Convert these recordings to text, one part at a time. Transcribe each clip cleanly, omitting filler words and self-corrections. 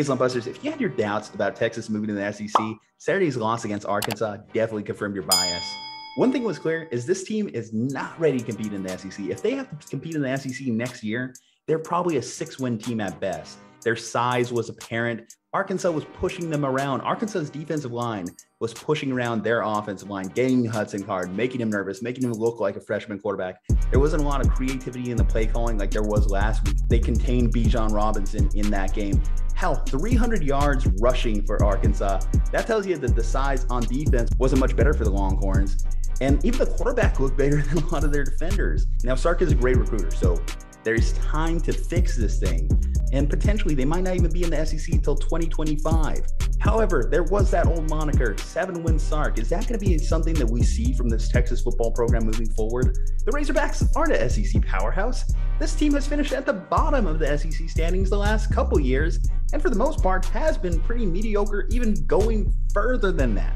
Hey, Slumpbusters, if you had your doubts about Texas moving to the SEC, Saturday's loss against Arkansas definitely confirmed your bias. One thing was clear is this team is not ready to compete in the SEC. If they have to compete in the SEC next year, they're probably a 6-win team at best. Their size was apparent. Arkansas was pushing them around. Arkansas's defensive line was pushing around their offensive line, getting Hudson Card, making him nervous, making him look like a freshman quarterback. There wasn't a lot of creativity in the play calling like there was last week. They contained Bijan Robinson in that game. Hell, 300 yards rushing for Arkansas. That tells you that the size on defense wasn't much better for the Longhorns. And even the quarterback looked better than a lot of their defenders. Now, Sark is a great recruiter, so there's time to fix this thing. And potentially, they might not even be in the SEC until 2025. However, there was that old moniker, 7-win Sark. Is that going to be something that we see from this Texas football program moving forward? The Razorbacks aren't an SEC powerhouse. This team has finished at the bottom of the SEC standings the last couple years, and for the most part has been pretty mediocre, even going further than that.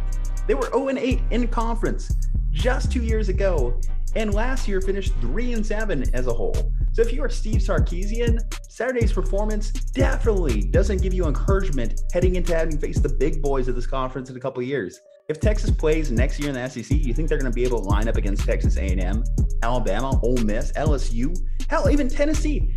They were 0-8 in conference just 2 years ago, and last year finished 3-7 as a whole. So if you are Steve Sarkisian, Saturday's performance definitely doesn't give you encouragement heading into having faced the big boys of this conference in a couple of years. If Texas plays next year in the SEC, you think they're going to be able to line up against Texas A&M, Alabama, Ole Miss, LSU, hell, even Tennessee?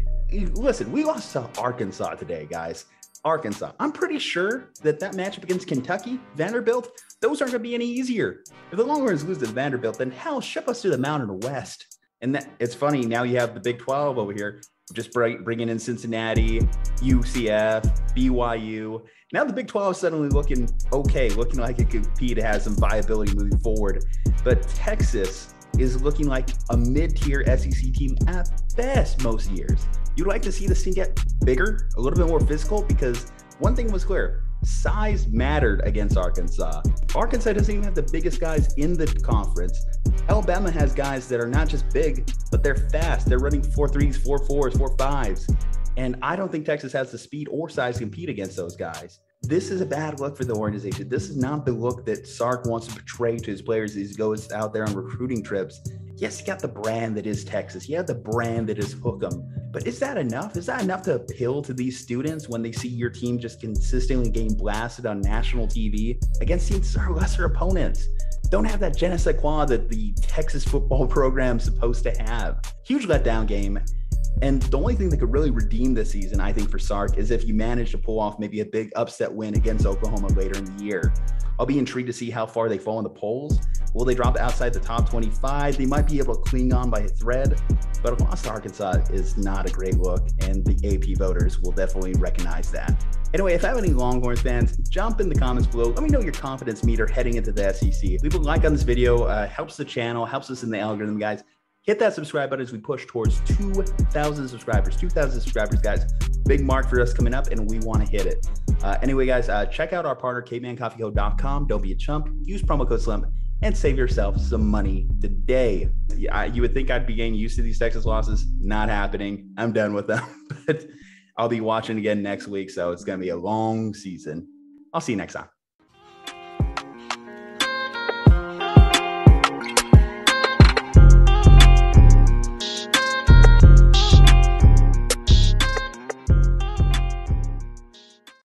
Listen, we lost to Arkansas today, guys. Arkansas. I'm pretty sure that matchup against Kentucky, Vanderbilt, those aren't going to be any easier. If the Longhorns lose to Vanderbilt, then hell, ship us to the Mountain West. And that, it's funny, now you have the Big 12 over here, just bringing in Cincinnati, UCF, BYU. Now the Big 12 is suddenly looking okay, looking like it could compete, it has some viability moving forward. But Texas is looking like a mid-tier SEC team at best most years. You'd like to see this team get bigger, a little bit more physical, because one thing was clear. Size mattered against Arkansas. Arkansas doesn't even have the biggest guys in the conference. Alabama has guys that are not just big, but they're fast. They're running 4.3s, 4.4s, 4.5s. And I don't think Texas has the speed or size to compete against those guys. This is a bad look for the organization. This is not the look that Sark wants to portray to his players as he goes out there on recruiting trips. Yes, you got the brand that is Texas. You have the brand that is Hook'em. But is that enough? Is that enough to appeal to these students when they see your team just consistently getting blasted on national TV against teams lesser opponents? Don't have that je ne sais quoi that the Texas football program is supposed to have. Huge letdown game. And the only thing that could really redeem this season, I think, for Sark is if you manage to pull off maybe a big upset win against Oklahoma later in the year. I'll be intrigued to see how far they fall in the polls. Will they drop outside the top 25? They might be able to cling on by a thread, but a loss to Arkansas is not a great look, and the AP voters will definitely recognize that. Anyway, if I have any Longhorns fans, jump in the comments below. Let me know your confidence meter heading into the SEC. Leave a like on this video, helps the channel, helps us in the algorithm, guys. Hit that subscribe button as we push towards 2,000 subscribers. 2,000 subscribers, guys. Big mark for us coming up, and we want to hit it. Anyway, guys, check out our partner, cavemancoffeeco.com. Don't be a chump. Use promo code SLUMP and save yourself some money today. You would think I'd be getting used to these Texas losses. Not happening. I'm done with them. But I'll be watching again next week, so it's going to be a long season. I'll see you next time.